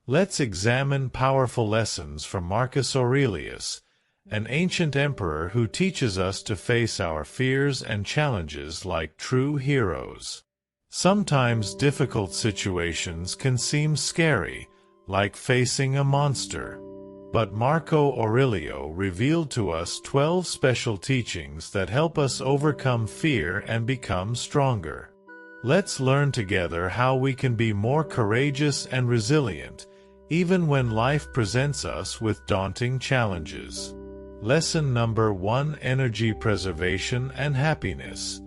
Let's examine powerful lessons from Marcus Aurelius, an ancient emperor who teaches us to face our fears and challenges like true heroes. Sometimes difficult situations can seem scary, like facing a monster. But Marco Aurelio revealed to us 12 special teachings that help us overcome fear and become stronger. Let's learn together how we can be more courageous and resilient, even when life presents us with daunting challenges. Lesson number 1: Energy preservation and happiness.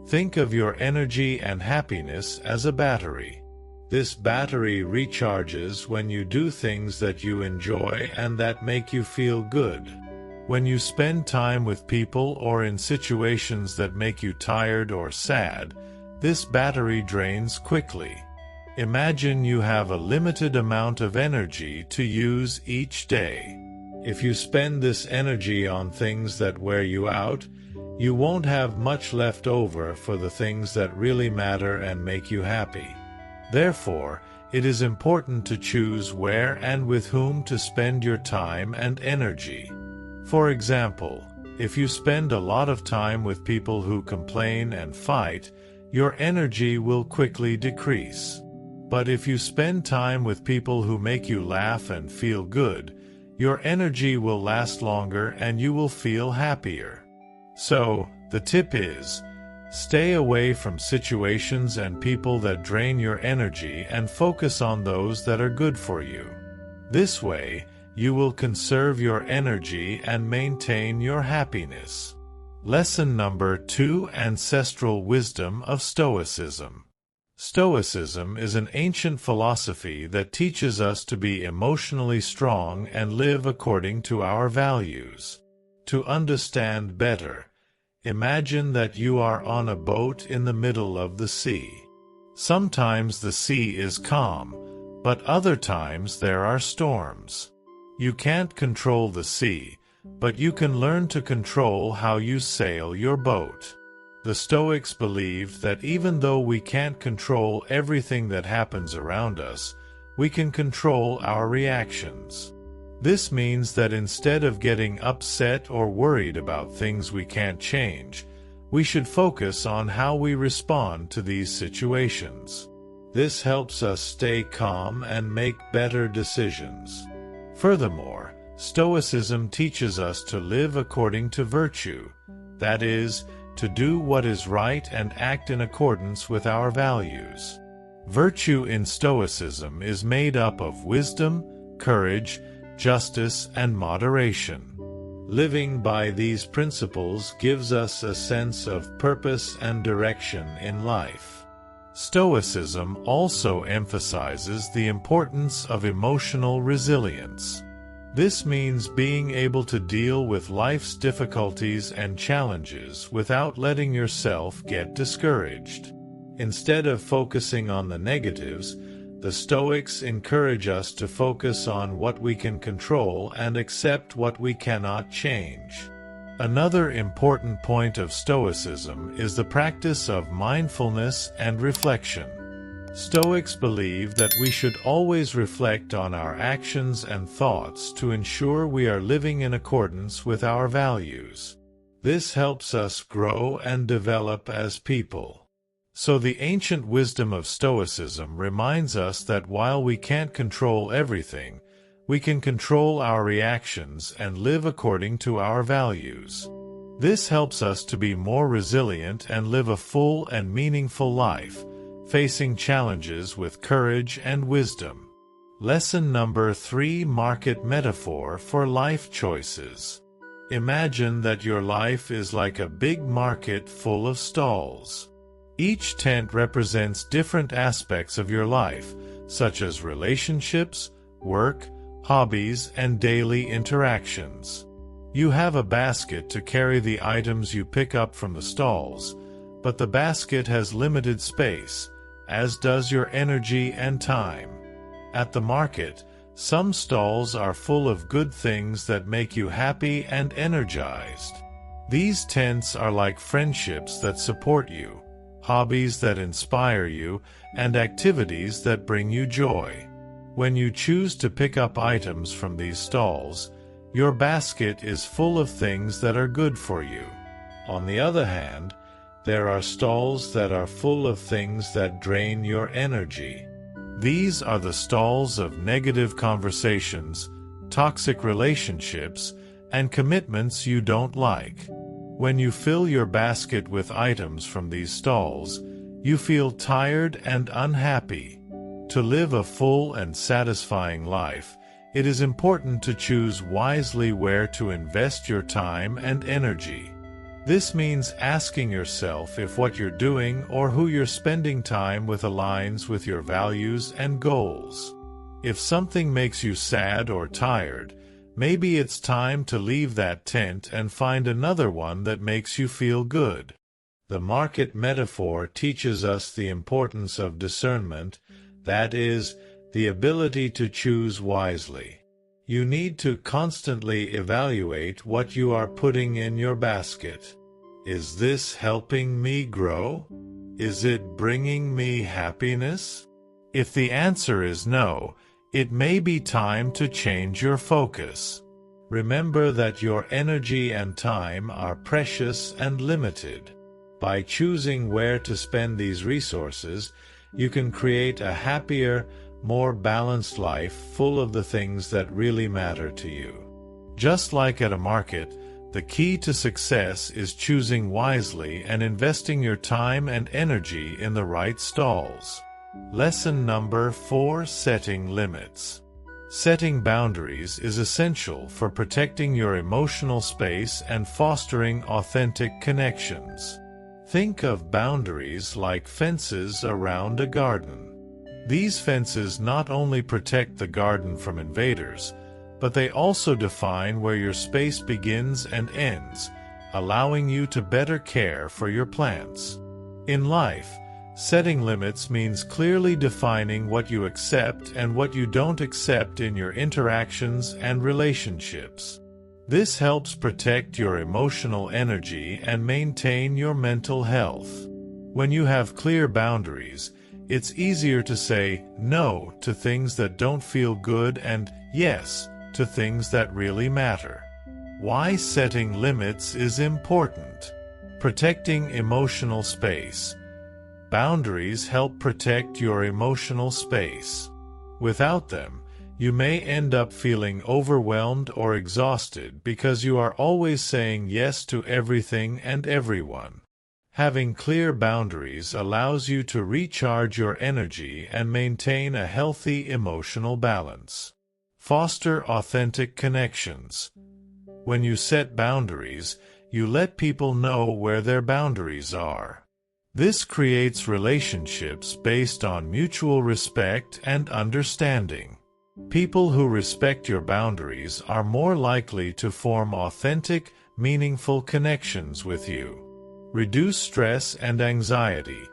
Think of your energy and happiness as a battery. This battery recharges when you do things that you enjoy and that make you feel good. When you spend time with people or in situations that make you tired or sad, this battery drains quickly. Imagine you have a limited amount of energy to use each day. If you spend this energy on things that wear you out, you won't have much left over for the things that really matter and make you happy. Therefore, it is important to choose where and with whom to spend your time and energy. For example, if you spend a lot of time with people who complain and fight, your energy will quickly decrease. But if you spend time with people who make you laugh and feel good, your energy will last longer and you will feel happier. So, the tip is, stay away from situations and people that drain your energy and focus on those that are good for you. This way, you will conserve your energy and maintain your happiness. Lesson number 2: Ancestral wisdom of Stoicism. Stoicism is an ancient philosophy that teaches us to be emotionally strong and live according to our values. To understand better, imagine that you are on a boat in the middle of the sea. Sometimes the sea is calm, but other times there are storms. You can't control the sea, but you can learn to control how you sail your boat. The Stoics believed that even though we can't control everything that happens around us, we can control our reactions. This means that instead of getting upset or worried about things we can't change, we should focus on how we respond to these situations. This helps us stay calm and make better decisions. Furthermore, Stoicism teaches us to live according to virtue, that is, to do what is right and act in accordance with our values. Virtue in Stoicism is made up of wisdom, courage, justice, and moderation. Living by these principles gives us a sense of purpose and direction in life. Stoicism also emphasizes the importance of emotional resilience. This means being able to deal with life's difficulties and challenges without letting yourself get discouraged. Instead of focusing on the negatives, the Stoics encourage us to focus on what we can control and accept what we cannot change. Another important point of Stoicism is the practice of mindfulness and reflection. Stoics believe that we should always reflect on our actions and thoughts to ensure we are living in accordance with our values. This helps us grow and develop as people. So the ancient wisdom of Stoicism reminds us that while we can't control everything, we can control our reactions and live according to our values. This helps us to be more resilient and live a full and meaningful life, facing challenges with courage and wisdom. Lesson number 3: Market metaphor for life choices. Imagine that your life is like a big market full of stalls. Each tent represents different aspects of your life, such as relationships, work, hobbies, and daily interactions. You have a basket to carry the items you pick up from the stalls, but the basket has limited space, as does your energy and time. At the market, some stalls are full of good things that make you happy and energized. These tents are like friendships that support you, hobbies that inspire you, and activities that bring you joy. When you choose to pick up items from these stalls, your basket is full of things that are good for you. On the other hand, there are stalls that are full of things that drain your energy. These are the stalls of negative conversations, toxic relationships, and commitments you don't like. When you fill your basket with items from these stalls, you feel tired and unhappy. To live a full and satisfying life, it is important to choose wisely where to invest your time and energy. This means asking yourself if what you're doing or who you're spending time with aligns with your values and goals. If something makes you sad or tired, maybe it's time to leave that tent and find another one that makes you feel good. The market metaphor teaches us the importance of discernment, that is, the ability to choose wisely. You need to constantly evaluate what you are putting in your basket. Is this helping me grow? Is it bringing me happiness? If the answer is no, it may be time to change your focus. Remember that your energy and time are precious and limited. By choosing where to spend these resources, you can create a happier, more balanced life full of the things that really matter to you. Just like at a market, the key to success is choosing wisely and investing your time and energy in the right stalls. Lesson number 4: Setting limits. Setting boundaries is essential for protecting your emotional space and fostering authentic connections. Think of boundaries like fences around a garden. These fences not only protect the garden from invaders, but they also define where your space begins and ends, allowing you to better care for your plants. In life, setting limits means clearly defining what you accept and what you don't accept in your interactions and relationships. This helps protect your emotional energy and maintain your mental health. When you have clear boundaries, it's easier to say no to things that don't feel good and yes to things that really matter. Why setting limits is important. Protecting emotional space. Boundaries help protect your emotional space. Without them, you may end up feeling overwhelmed or exhausted because you are always saying yes to everything and everyone. Having clear boundaries allows you to recharge your energy and maintain a healthy emotional balance. Foster authentic connections. When you set boundaries, you let people know where their boundaries are. This creates relationships based on mutual respect and understanding. People who respect your boundaries are more likely to form authentic, meaningful connections with you. Reduce stress and anxiety.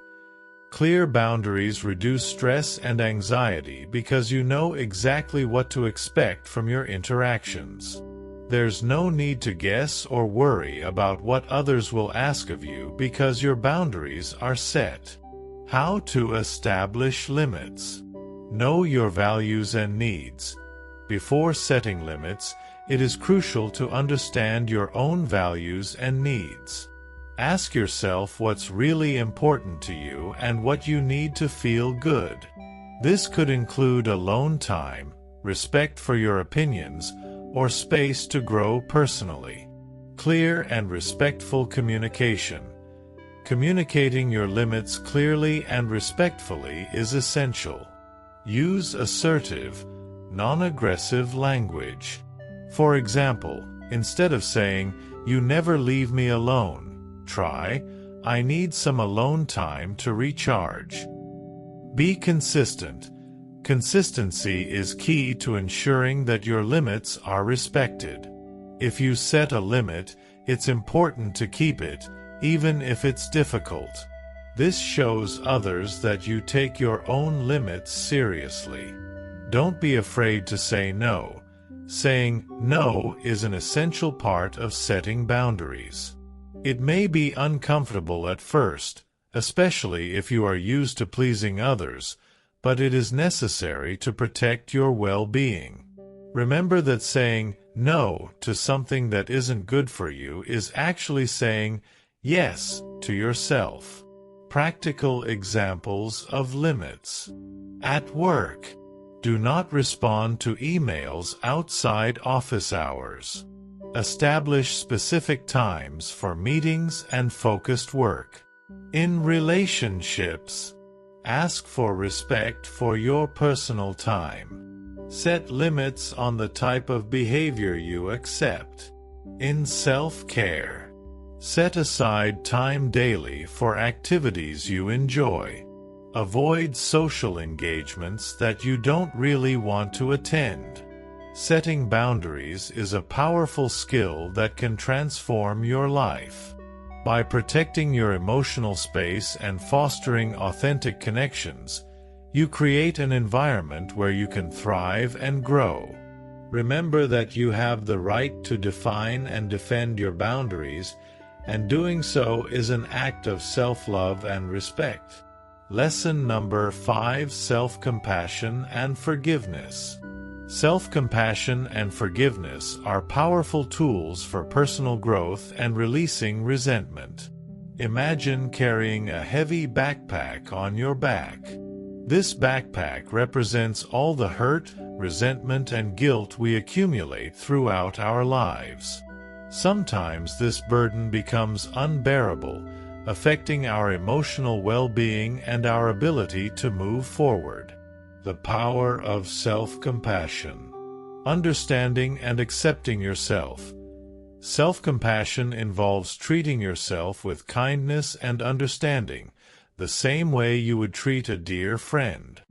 Clear boundaries reduce stress and anxiety because you know exactly what to expect from your interactions. There's no need to guess or worry about what others will ask of you because your boundaries are set. How to establish limits. Know your values and needs. Before setting limits, it is crucial to understand your own values and needs. Ask yourself what's really important to you and what you need to feel good. This could include alone time, respect for your opinions, or space to grow personally. Clear and respectful communication. Communicating your limits clearly and respectfully is essential. Use assertive, non-aggressive language. For example, instead of saying, "You never leave me alone," try, "I need some alone time to recharge." Be consistent. Consistency is key to ensuring that your limits are respected. If you set a limit, it's important to keep it, even if it's difficult. This shows others that you take your own limits seriously. Don't be afraid to say no. Saying no is an essential part of setting boundaries. It may be uncomfortable at first, especially if you are used to pleasing others, but it is necessary to protect your well-being. Remember that saying no to something that isn't good for you is actually saying yes to yourself. Practical examples of limits. At work, do not respond to emails outside office hours. Establish specific times for meetings and focused work. In relationships, ask for respect for your personal time. Set limits on the type of behavior you accept. In self-care, set aside time daily for activities you enjoy. Avoid social engagements that you don't really want to attend. Setting boundaries is a powerful skill that can transform your life. By protecting your emotional space and fostering authentic connections, you create an environment where you can thrive and grow. Remember that you have the right to define and defend your boundaries, and doing so is an act of self-love and respect. Lesson number 5: Self-compassion and forgiveness. Self-compassion and forgiveness are powerful tools for personal growth and releasing resentment. Imagine carrying a heavy backpack on your back. This backpack represents all the hurt, resentment, and guilt we accumulate throughout our lives. Sometimes this burden becomes unbearable, affecting our emotional well-being and our ability to move forward. The power of self-compassion. Understanding and accepting yourself. Self-compassion involves treating yourself with kindness and understanding, the same way you would treat a dear friend.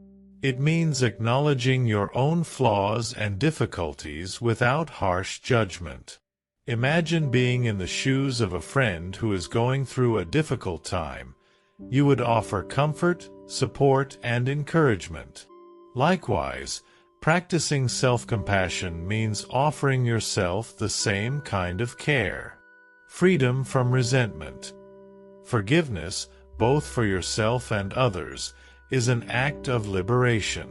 It means acknowledging your own flaws and difficulties without harsh judgment. Imagine being in the shoes of a friend who is going through a difficult time. You would offer comfort, support, and encouragement. Likewise, practicing self-compassion means offering yourself the same kind of care. Freedom from resentment. Forgiveness, both for yourself and others, is an act of liberation.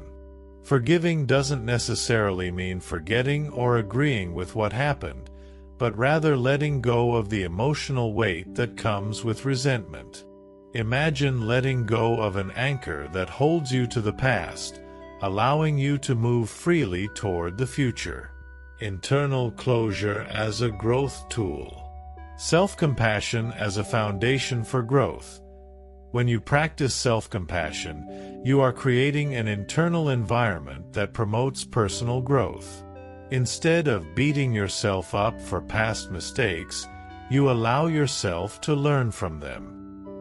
Forgiving doesn't necessarily mean forgetting or agreeing with what happened, but rather letting go of the emotional weight that comes with resentment. Imagine letting go of an anchor that holds you to the past, allowing you to move freely toward the future. Internal closure as a growth tool. Self-compassion as a foundation for growth. When you practice self-compassion, you are creating an internal environment that promotes personal growth. Instead of beating yourself up for past mistakes, you allow yourself to learn from them.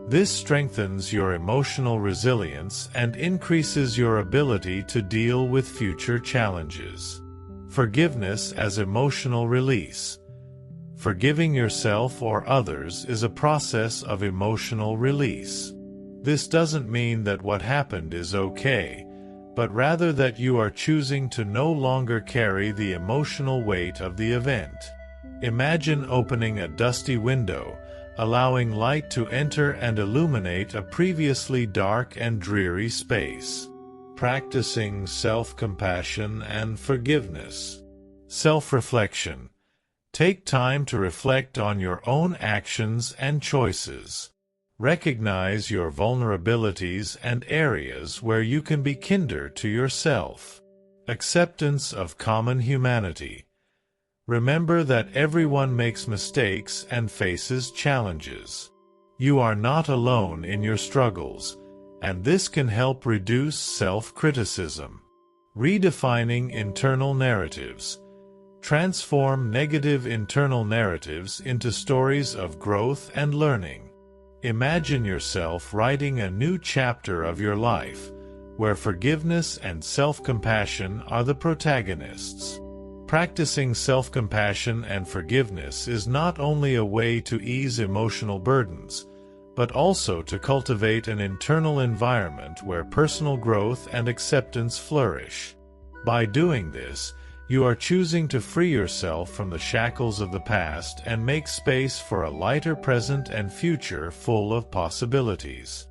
This strengthens your emotional resilience and increases your ability to deal with future challenges. Forgiveness as emotional release. Forgiving yourself or others is a process of emotional release. This doesn't mean that what happened is okay, but rather that you are choosing to no longer carry the emotional weight of the event. Imagine opening a dusty window, allowing light to enter and illuminate a previously dark and dreary space. Practicing self-compassion and forgiveness. Self-reflection. Take time to reflect on your own actions and choices. Recognize your vulnerabilities and areas where you can be kinder to yourself. Acceptance of common humanity. Remember that everyone makes mistakes and faces challenges. You are not alone in your struggles, and this can help reduce self-criticism. Redefining internal narratives. Transform negative internal narratives into stories of growth and learning. Imagine yourself writing a new chapter of your life, where forgiveness and self-compassion are the protagonists. Practicing self-compassion and forgiveness is not only a way to ease emotional burdens, but also to cultivate an internal environment where personal growth and acceptance flourish. By doing this, you are choosing to free yourself from the shackles of the past and make space for a lighter present and future full of possibilities.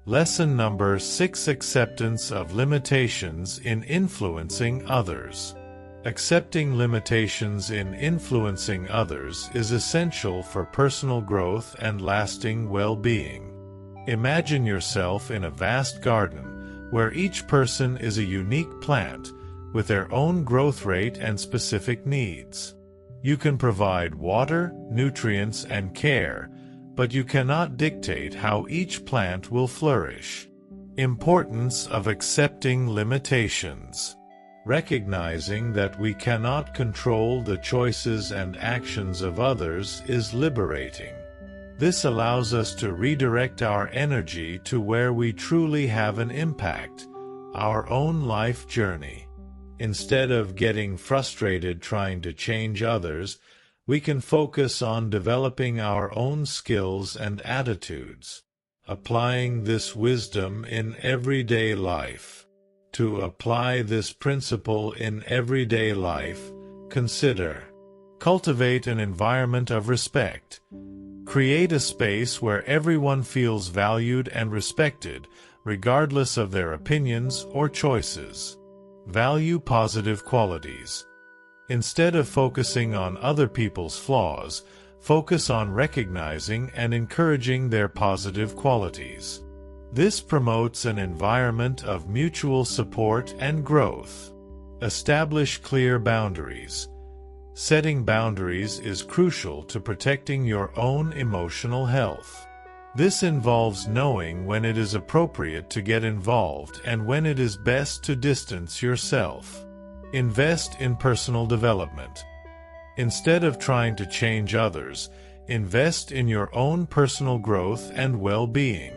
Lesson number 6: Acceptance of limitations in influencing others. Accepting limitations in influencing others is essential for personal growth and lasting well-being. Imagine yourself in a vast garden, where each person is a unique plant, with their own growth rate and specific needs. You can provide water, nutrients, and care, but you cannot dictate how each plant will flourish. Importance of accepting limitations. Recognizing that we cannot control the choices and actions of others is liberating. This allows us to redirect our energy to where we truly have an impact, our own life journey. Instead of getting frustrated trying to change others, we can focus on developing our own skills and attitudes, applying this wisdom in everyday life. To apply this principle in everyday life, consider: cultivate an environment of respect. Create a space where everyone feels valued and respected, regardless of their opinions or choices. Value positive qualities. Instead of focusing on other people's flaws, focus on recognizing and encouraging their positive qualities. This promotes an environment of mutual support and growth. Establish clear boundaries. Setting boundaries is crucial to protecting your own emotional health. This involves knowing when it is appropriate to get involved and when it is best to distance yourself. Invest in personal development. Instead of trying to change others, invest in your own personal growth and well-being.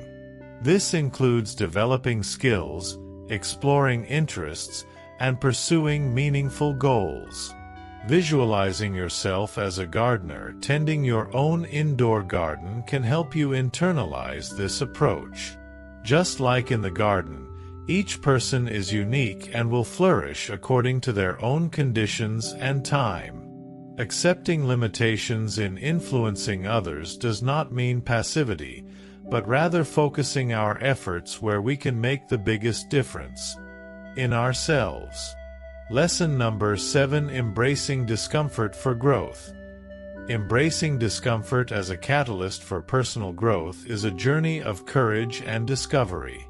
This includes developing skills, exploring interests, and pursuing meaningful goals. Visualizing yourself as a gardener tending your own indoor garden can help you internalize this approach. Just like in the garden, each person is unique and will flourish according to their own conditions and time. Accepting limitations in influencing others does not mean passivity, but rather focusing our efforts where we can make the biggest difference: in ourselves. Lesson number 7: Embracing discomfort for growth. Embracing discomfort as a catalyst for personal growth is a journey of courage and discovery.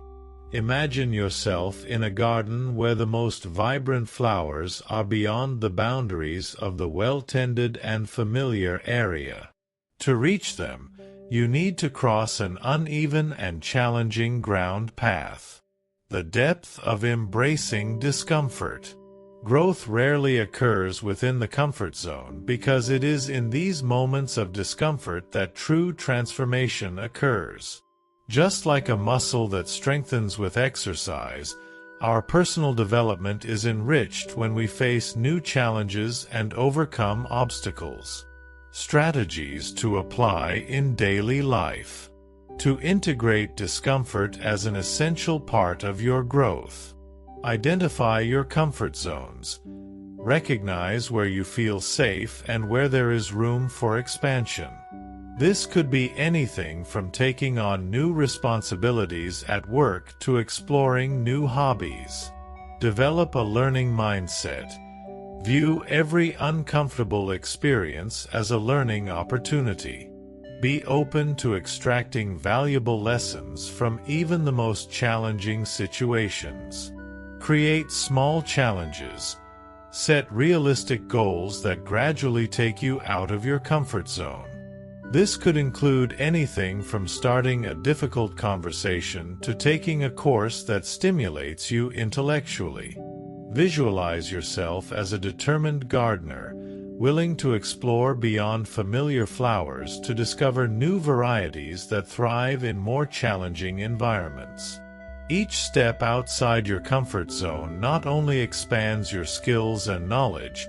Imagine yourself in a garden where the most vibrant flowers are beyond the boundaries of the well-tended and familiar area. To reach them, you need to cross an uneven and challenging ground path. The depth of embracing discomfort. Growth rarely occurs within the comfort zone because it is in these moments of discomfort that true transformation occurs. Just like a muscle that strengthens with exercise, our personal development is enriched when we face new challenges and overcome obstacles. Strategies to apply in daily life. To integrate discomfort as an essential part of your growth. Identify your comfort zones. Recognize where you feel safe and where there is room for expansion. This could be anything from taking on new responsibilities at work to exploring new hobbies. Develop a learning mindset. View every uncomfortable experience as a learning opportunity. Be open to extracting valuable lessons from even the most challenging situations. Create small challenges. Set realistic goals that gradually take you out of your comfort zone. This could include anything from starting a difficult conversation to taking a course that stimulates you intellectually. Visualize yourself as a determined gardener, willing to explore beyond familiar flowers to discover new varieties that thrive in more challenging environments. Each step outside your comfort zone not only expands your skills and knowledge,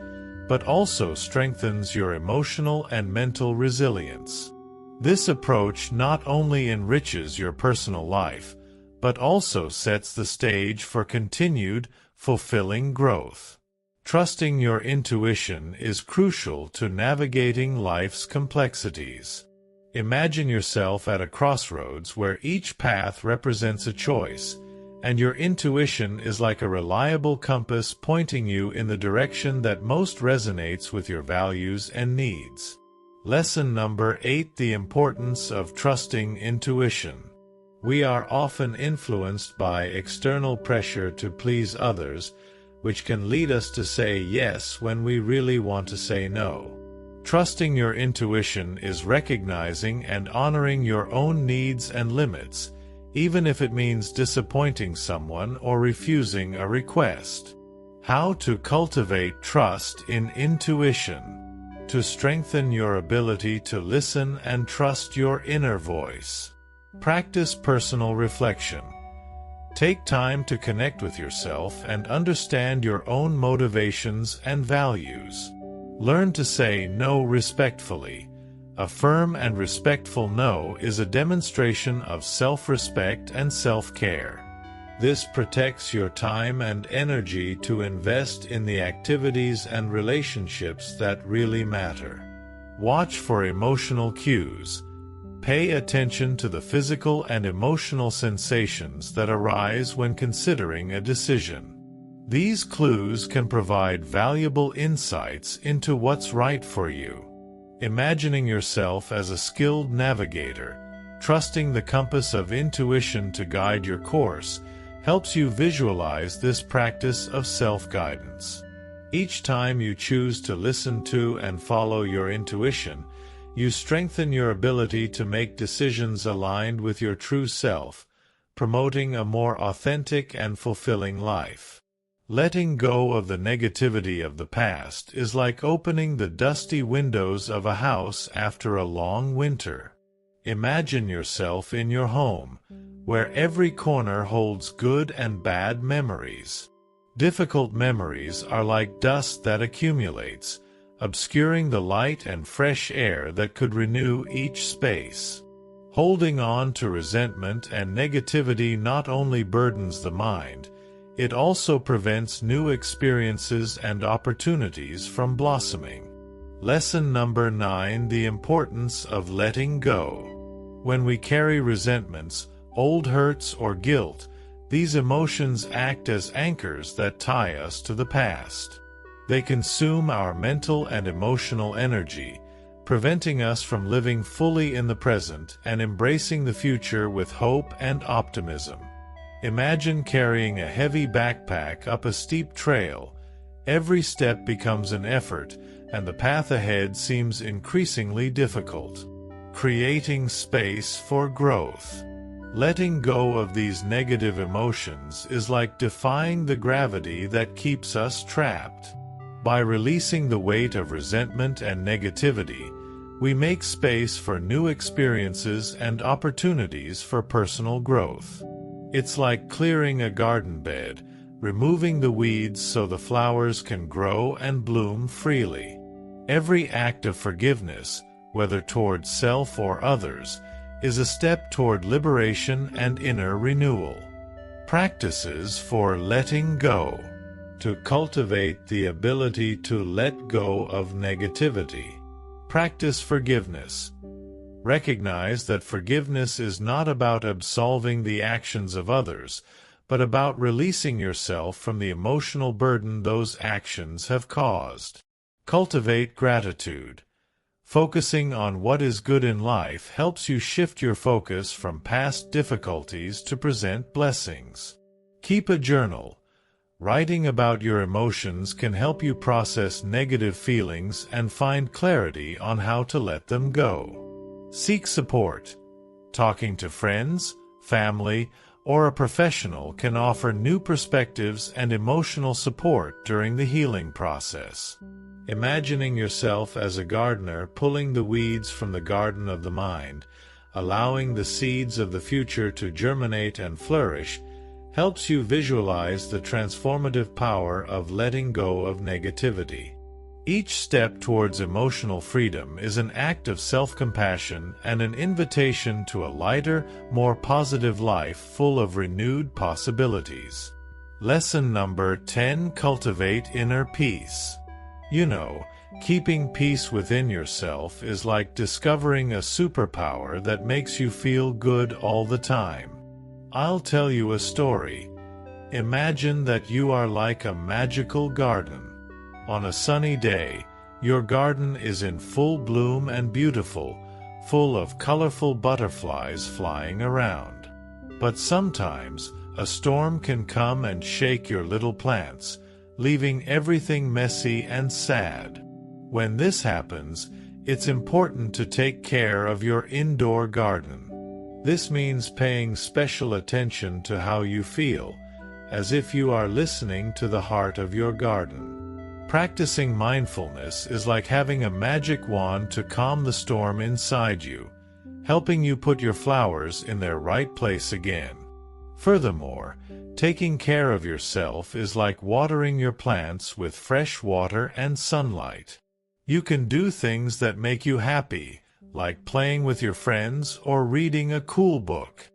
but also strengthens your emotional and mental resilience. This approach not only enriches your personal life, but also sets the stage for continued, fulfilling growth. Trusting your intuition is crucial to navigating life's complexities. Imagine yourself at a crossroads where each path represents a choice, and your intuition is like a reliable compass pointing you in the direction that most resonates with your values and needs. Lesson number 8: the importance of trusting intuition. We are often influenced by external pressure to please others, which can lead us to say yes when we really want to say no. Trusting your intuition is recognizing and honoring your own needs and limits, even if it means disappointing someone or refusing a request. How to cultivate trust in intuition. To strengthen your ability to listen and trust your inner voice. Practice personal reflection. Take time to connect with yourself and understand your own motivations and values. Learn to say no respectfully. A firm and respectful no is a demonstration of self-respect and self-care. This protects your time and energy to invest in the activities and relationships that really matter. Watch for emotional cues. Pay attention to the physical and emotional sensations that arise when considering a decision. These clues can provide valuable insights into what's right for you. Imagining yourself as a skilled navigator, trusting the compass of intuition to guide your course, helps you visualize this practice of self-guidance. Each time you choose to listen to and follow your intuition, you strengthen your ability to make decisions aligned with your true self, promoting a more authentic and fulfilling life. Letting go of the negativity of the past is like opening the dusty windows of a house after a long winter. Imagine yourself in your home, where every corner holds good and bad memories. Difficult memories are like dust that accumulates, obscuring the light and fresh air that could renew each space. Holding on to resentment and negativity not only burdens the mind, it also prevents new experiences and opportunities from blossoming. Lesson number 9: the importance of letting go. When we carry resentments, old hurts, or guilt, these emotions act as anchors that tie us to the past. They consume our mental and emotional energy, preventing us from living fully in the present and embracing the future with hope and optimism. Imagine carrying a heavy backpack up a steep trail. Every step becomes an effort, and the path ahead seems increasingly difficult. Creating space for growth. Letting go of these negative emotions is like defying the gravity that keeps us trapped. By releasing the weight of resentment and negativity, we make space for new experiences and opportunities for personal growth. It's like clearing a garden bed, removing the weeds so the flowers can grow and bloom freely. Every act of forgiveness, whether toward self or others, is a step toward liberation and inner renewal. Practices for letting go. To cultivate the ability to let go of negativity. Practice forgiveness. Recognize that forgiveness is not about absolving the actions of others, but about releasing yourself from the emotional burden those actions have caused. Cultivate gratitude. Focusing on what is good in life helps you shift your focus from past difficulties to present blessings. Keep a journal. Writing about your emotions can help you process negative feelings and find clarity on how to let them go. Seek support. Talking to friends, family, or a professional can offer new perspectives and emotional support during the healing process. Imagining yourself as a gardener pulling the weeds from the garden of the mind, allowing the seeds of the future to germinate and flourish, helps you visualize the transformative power of letting go of negativity. Each step towards emotional freedom is an act of self-compassion and an invitation to a lighter, more positive life full of renewed possibilities. Lesson number 10: cultivate inner peace. You know, keeping peace within yourself is like discovering a superpower that makes you feel good all the time. I'll tell you a story. Imagine that you are like a magical garden. On a sunny day, your garden is in full bloom and beautiful, full of colorful butterflies flying around. But sometimes, a storm can come and shake your little plants, leaving everything messy and sad. When this happens, it's important to take care of your indoor garden. This means paying special attention to how you feel, as if you are listening to the heart of your garden. Practicing mindfulness is like having a magic wand to calm the storm inside you, helping you put your flowers in their right place again. Furthermore, taking care of yourself is like watering your plants with fresh water and sunlight. You can do things that make you happy, like playing with your friends or reading a cool book.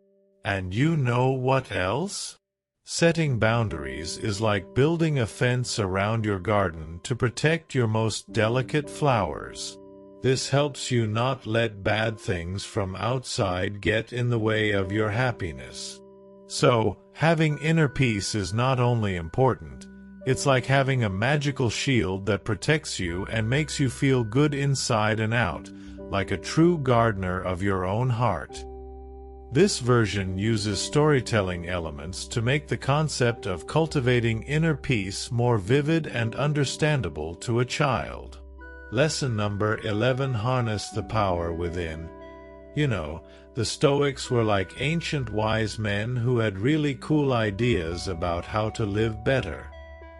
And you know what else? Setting boundaries is like building a fence around your garden to protect your most delicate flowers. This helps you not let bad things from outside get in the way of your happiness. So, having inner peace is not only important, it's like having a magical shield that protects you and makes you feel good inside and out, like a true gardener of your own heart. This version uses storytelling elements to make the concept of cultivating inner peace more vivid and understandable to a child. Lesson number 11: Harness the power within. You know, the Stoics were like ancient wise men who had really cool ideas about how to live better.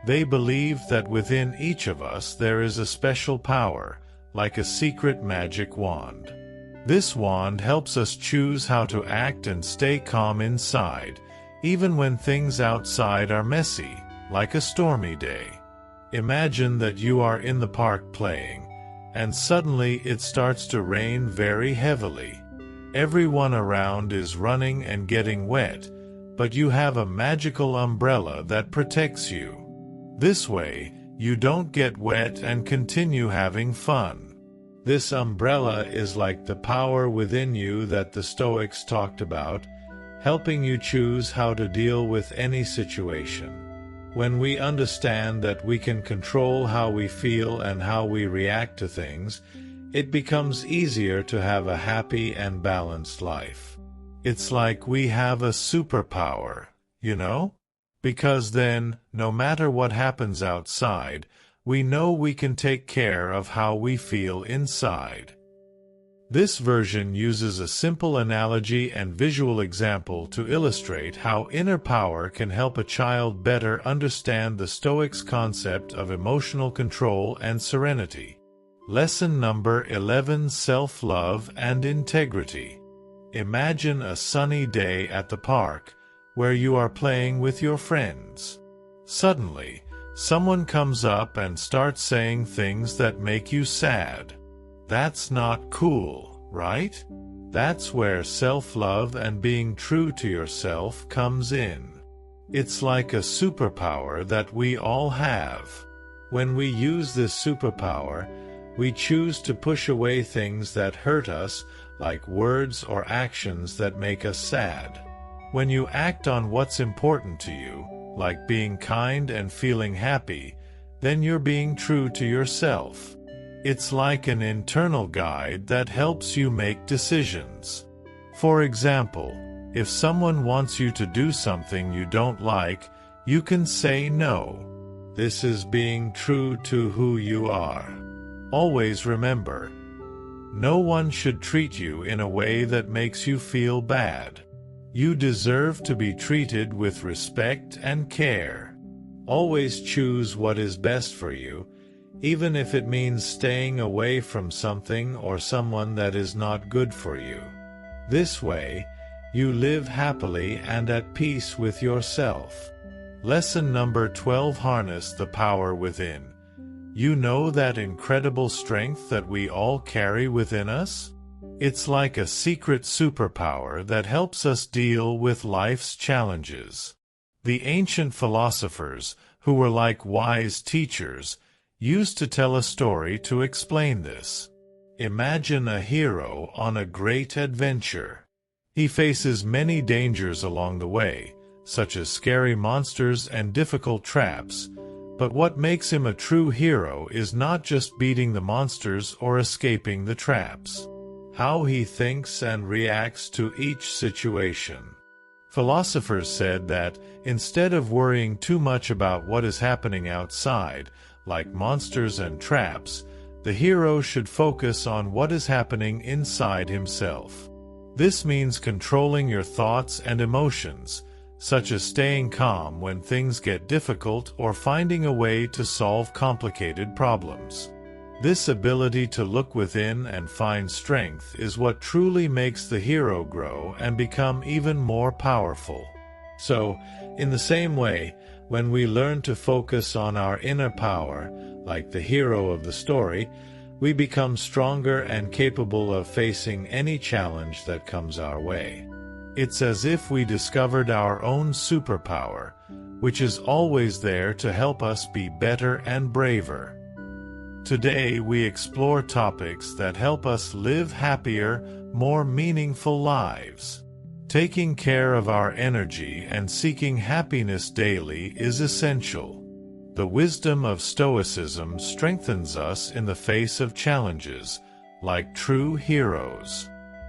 They believed that within each of us there is a special power, like a secret magic wand. This wand helps us choose how to act and stay calm inside, even when things outside are messy, like a stormy day. Imagine that you are in the park playing, and suddenly it starts to rain very heavily. Everyone around is running and getting wet, but you have a magical umbrella that protects you. This way, you don't get wet and continue having fun. This umbrella is like the power within you that the Stoics talked about, helping you choose how to deal with any situation. When we understand that we can control how we feel and how we react to things, it becomes easier to have a happy and balanced life. It's like we have a superpower, you know? Because then, no matter what happens outside, we know we can take care of how we feel inside. This version uses a simple analogy and visual example to illustrate how inner power can help a child better understand the Stoics' concept of emotional control and serenity. Lesson number 11: Self-love and integrity. Imagine a sunny day at the park, where you are playing with your friends. Suddenly, someone comes up and starts saying things that make you sad. That's not cool, right? That's where self-love and being true to yourself comes in. It's like a superpower that we all have. When we use this superpower, we choose to push away things that hurt us, like words or actions that make us sad. When you act on what's important to you, like being kind and feeling happy, then you're being true to yourself. It's like an internal guide that helps you make decisions. For example, if someone wants you to do something you don't like, you can say no. This is being true to who you are. Always remember, no one should treat you in a way that makes you feel bad. You deserve to be treated with respect and care. Always choose what is best for you, even if it means staying away from something or someone that is not good for you. This way, you live happily and at peace with yourself. Lesson number 12: Harness the power within. You know that incredible strength that we all carry within us? It's like a secret superpower that helps us deal with life's challenges. The ancient philosophers, who were like wise teachers, used to tell a story to explain this. Imagine a hero on a great adventure. He faces many dangers along the way, such as scary monsters and difficult traps, but what makes him a true hero is not just beating the monsters or escaping the traps. How he thinks and reacts to each situation. Philosophers said that, instead of worrying too much about what is happening outside, like monsters and traps, the hero should focus on what is happening inside himself. This means controlling your thoughts and emotions, such as staying calm when things get difficult or finding a way to solve complicated problems. This ability to look within and find strength is what truly makes the hero grow and become even more powerful. So, in the same way, when we learn to focus on our inner power, like the hero of the story, we become stronger and capable of facing any challenge that comes our way. It's as if we discovered our own superpower, which is always there to help us be better and braver. Today we explore topics that help us live happier, more meaningful lives. Taking care of our energy and seeking happiness daily is essential. The wisdom of Stoicism strengthens us in the face of challenges, like true heroes.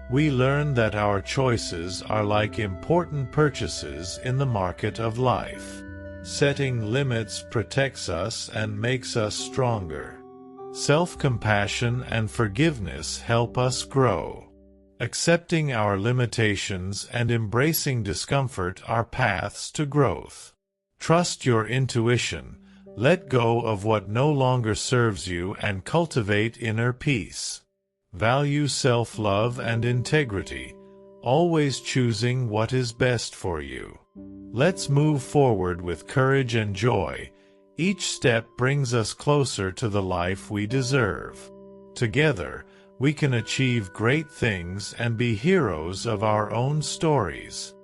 We learn that our choices are like important purchases in the market of life. Setting limits protects us and makes us stronger. Self-compassion and forgiveness help us grow. Accepting our limitations and embracing discomfort are paths to growth. Trust your intuition, let go of what no longer serves you, and cultivate inner peace. Value self-love and integrity, always choosing what is best for you. Let's move forward with courage and joy. Each step brings us closer to the life we deserve. Together, we can achieve great things and be heroes of our own stories.